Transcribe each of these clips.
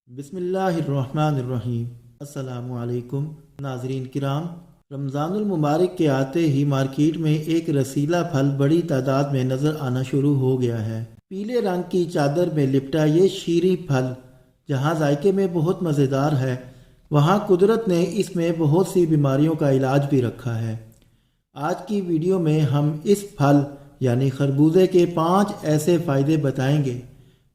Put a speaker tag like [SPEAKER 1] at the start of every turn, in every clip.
[SPEAKER 1] بسم اللہ الرحمن الرحیم۔ السلام علیکم ناظرین کرام، رمضان المبارک کے آتے ہی مارکیٹ میں ایک رسیلا پھل بڑی تعداد میں نظر آنا شروع ہو گیا ہے۔ پیلے رنگ کی چادر میں لپٹا یہ شیریں پھل جہاں ذائقے میں بہت مزیدار ہے، وہاں قدرت نے اس میں بہت سی بیماریوں کا علاج بھی رکھا ہے۔ آج کی ویڈیو میں ہم اس پھل یعنی خربوزے کے 5 ایسے فائدے بتائیں گے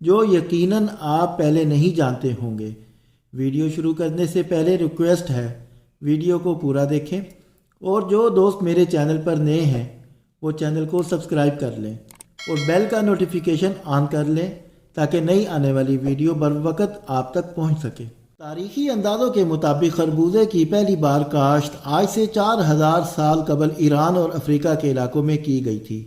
[SPEAKER 1] جو یقیناً آپ پہلے نہیں جانتے ہوں گے۔ ویڈیو شروع کرنے سے پہلے ریکویسٹ ہے ویڈیو کو پورا دیکھیں، اور جو دوست میرے چینل پر نئے ہیں وہ چینل کو سبسکرائب کر لیں اور بیل کا نوٹیفیکیشن آن کر لیں تاکہ نئی آنے والی ویڈیو بر وقت آپ تک پہنچ سکے۔ تاریخی اندازوں کے مطابق خربوزے کی پہلی بار کاشت آج سے 4000 سال قبل ایران اور افریقہ کے علاقوں میں کی گئی تھی۔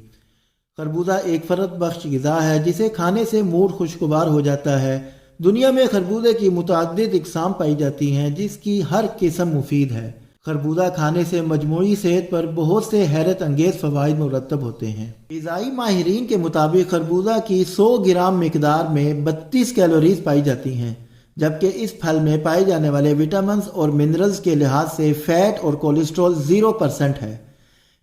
[SPEAKER 1] خربوزہ ایک فرحت بخش غذا ہے جسے کھانے سے موڈ خوشگوار ہو جاتا ہے۔ دنیا میں خربوزے کی متعدد اقسام پائی جاتی ہیں جس کی ہر قسم مفید ہے۔ خربوزہ کھانے سے مجموعی صحت پر بہت سے حیرت انگیز فوائد مرتب ہوتے ہیں۔ غذائی ماہرین کے مطابق خربوزہ کی 100 گرام مقدار میں 32 کیلوریز پائی جاتی ہیں، جبکہ اس پھل میں پائے جانے والے وٹامنز اور منرلز کے لحاظ سے فیٹ اور کولیسٹرول 0% ہے۔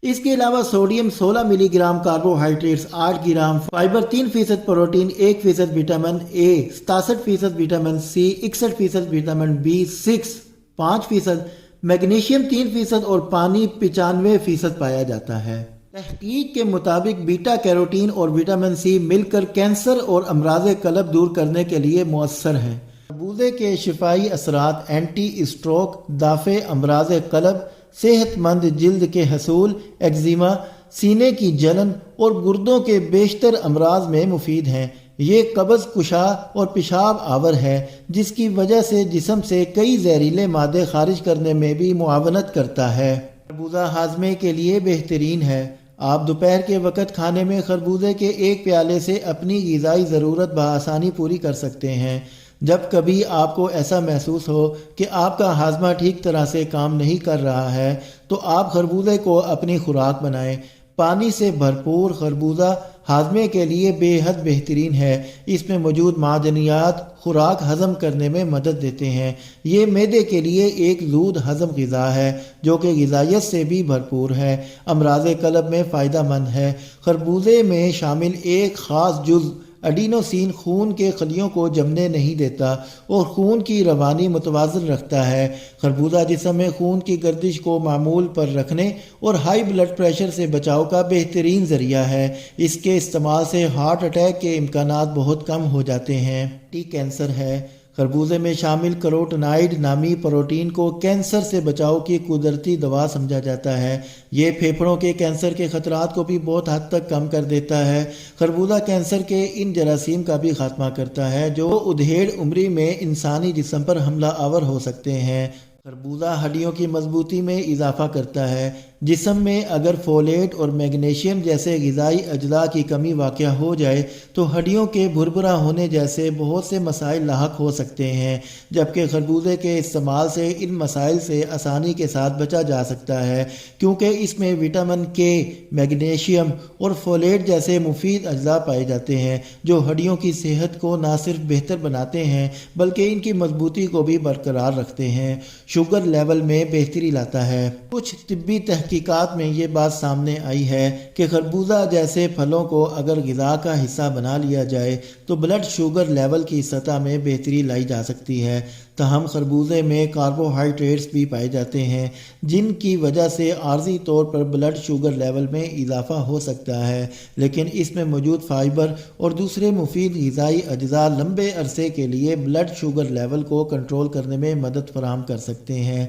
[SPEAKER 1] اس کے علاوہ sodium 16 milligram, carbohydrates 8 gram, fibre 3%، protein 1%، vitamin A 67%، vitamin C 61%، vitamin B6 5%، magnesium 3% اور پانی 95% پایا جاتا ہے۔ تحقیق کے مطابق بیٹا کیروٹین اور وٹامن سی مل کر کینسر اور امراض قلب دور کرنے کے لیے مؤثر ہیں۔ خربوزے کے شفائی اثرات اینٹی اسٹروک، دافع امراض قلب، صحت مند جلد کے حصول، ایگزیما، سینے کی جلن اور گردوں کے بیشتر امراض میں مفید ہیں۔ یہ قبض کشا اور پیشاب آور ہے جس کی وجہ سے جسم سے کئی زہریلے مادے خارج کرنے میں بھی معاونت کرتا ہے۔ خربوزہ ہاضمے کے لیے بہترین ہے۔ آپ دوپہر کے وقت کھانے میں خربوزے کے ایک پیالے سے اپنی غذائی ضرورت بآسانی پوری کر سکتے ہیں۔ جب کبھی آپ کو ایسا محسوس ہو کہ آپ کا ہاضمہ ٹھیک طرح سے کام نہیں کر رہا ہے تو آپ خربوزے کو اپنی خوراک بنائیں۔ پانی سے بھرپور خربوزہ ہاضمے کے لیے بے حد بہترین ہے۔ اس میں موجود معدنیات خوراک ہضم کرنے میں مدد دیتے ہیں۔ یہ معدے کے لیے ایک زود ہضم غذا ہے جو کہ غذائیت سے بھی بھرپور ہے۔ امراض قلب میں فائدہ مند ہے۔ خربوزے میں شامل ایک خاص جزو اڈینوسین خون کے خلیوں کو جمنے نہیں دیتا اور خون کی روانی متوازن رکھتا ہے۔ خربوزہ جسم میں خون کی گردش کو معمول پر رکھنے اور ہائی بلڈ پریشر سے بچاؤ کا بہترین ذریعہ ہے۔ اس کے استعمال سے ہارٹ اٹیک کے امکانات بہت کم ہو جاتے ہیں۔ کینسر ہے۔ خربوزے میں شامل کروٹینائڈ نامی پروٹین کو کینسر سے بچاؤ کی قدرتی دوا سمجھا جاتا ہے۔ یہ پھیپھڑوں کے کینسر کے خطرات کو بھی بہت حد تک کم کر دیتا ہے۔ خربوزہ کینسر کے ان جراثیم کا بھی خاتمہ کرتا ہے جو ادھیڑ عمری میں انسانی جسم پر حملہ آور ہو سکتے ہیں۔ خربوزہ ہڈیوں کی مضبوطی میں اضافہ کرتا ہے۔ جسم میں اگر فولیٹ اور میگنیشیم جیسے غذائی اجزاء کی کمی واقع ہو جائے تو ہڈیوں کے بھربھرا ہونے جیسے بہت سے مسائل لاحق ہو سکتے ہیں، جبکہ خربوزے کے استعمال سے ان مسائل سے آسانی کے ساتھ بچا جا سکتا ہے کیونکہ اس میں وٹامن کے، میگنیشیم اور فولیٹ جیسے مفید اجزاء پائے جاتے ہیں جو ہڈیوں کی صحت کو نہ صرف بہتر بناتے ہیں بلکہ ان کی مضبوطی کو بھی برقرار رکھتے ہیں۔ شوگر لیول میں بہتری لاتا ہے۔ کچھ طبی تحقیقات میں یہ بات سامنے آئی ہے کہ خربوزہ جیسے پھلوں کو اگر غذا کا حصہ بنا لیا جائے تو بلڈ شوگر لیول کی سطح میں بہتری لائی جا سکتی ہے۔ تاہم خربوزے میں کاربوہائیڈریٹس بھی پائے جاتے ہیں جن کی وجہ سے عارضی طور پر بلڈ شوگر لیول میں اضافہ ہو سکتا ہے، لیکن اس میں موجود فائبر اور دوسرے مفید غذائی اجزاء لمبے عرصے کے لیے بلڈ شوگر لیول کو کنٹرول کرنے میں مدد فراہم کر سکتے ہیں۔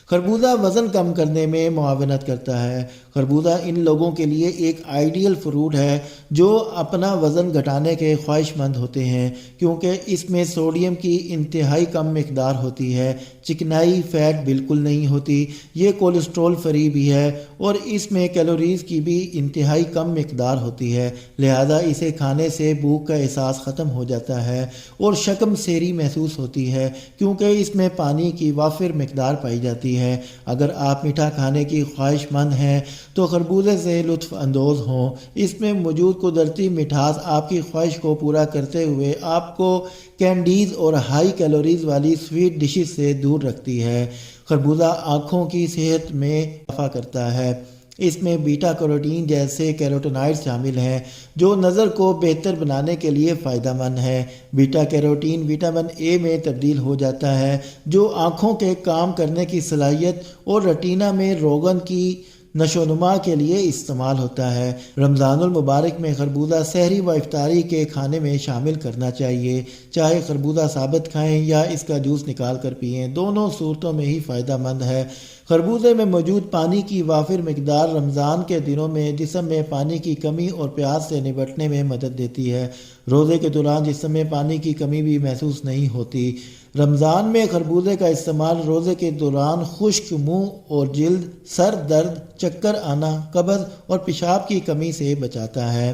[SPEAKER 1] خربوزہ وزن کم کرنے میں معاونت کرتا ہے۔ خربوزہ ان لوگوں کے لیے ایک آئیڈیل فروٹ ہے جو اپنا وزن گھٹانے کے خواہش مند ہوتے ہیں کیونکہ اس میں سوڈیم کی انتہائی کم مقدار ہوتی ہے، چکنائی فیٹ بالکل نہیں ہوتی، یہ کولیسٹرول فری بھی ہے اور اس میں کیلوریز کی بھی انتہائی کم مقدار ہوتی ہے، لہذا اسے کھانے سے بھوک کا احساس ختم ہو جاتا ہے اور شکم سیری محسوس ہوتی ہے کیونکہ اس میں پانی کی وافر مقدار پائی جاتی ہوتی ہے۔ اگر آپ میٹھا کھانے کی خواہش مند ہیں تو خربوزے سے لطف اندوز ہوں۔ اس میں موجود قدرتی مٹھاس آپ کی خواہش کو پورا کرتے ہوئے آپ کو کینڈیز اور ہائی کیلوریز والی سویٹ ڈشز سے دور رکھتی ہے۔ خربوزہ آنکھوں کی صحت میں اضافہ کرتا ہے۔ اس میں بیٹا کیروٹین جیسے کیروٹینائڈز شامل ہیں جو نظر کو بہتر بنانے کے لیے فائدہ مند ہے۔ بیٹا کیروٹین وٹامن اے میں تبدیل ہو جاتا ہے جو آنکھوں کے کام کرنے کی صلاحیت اور ریٹینا میں روگن کی نشو و نما کے لیے استعمال ہوتا ہے۔ رمضان المبارک میں خربوزہ سحری و افطاری کے کھانے میں شامل کرنا چاہیے۔ چاہے خربوزہ ثابت کھائیں یا اس کا جوس نکال کر پئیں، دونوں صورتوں میں ہی فائدہ مند ہے۔ خربوزے میں موجود پانی کی وافر مقدار رمضان کے دنوں میں جسم میں پانی کی کمی اور پیاس سے نمٹنے میں مدد دیتی ہے۔ روزے کے دوران جسم میں پانی کی کمی بھی محسوس نہیں ہوتی۔ رمضان میں خربوزے کا استعمال روزے کے دوران خشک منہ اور جلد، سر درد، چکر آنا، قبض اور پیشاب کی کمی سے بچاتا ہے۔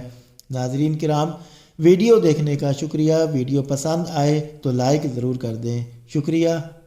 [SPEAKER 1] ناظرین کرام، ویڈیو دیکھنے کا شکریہ۔ ویڈیو پسند آئے تو لائک ضرور کر دیں۔ شکریہ۔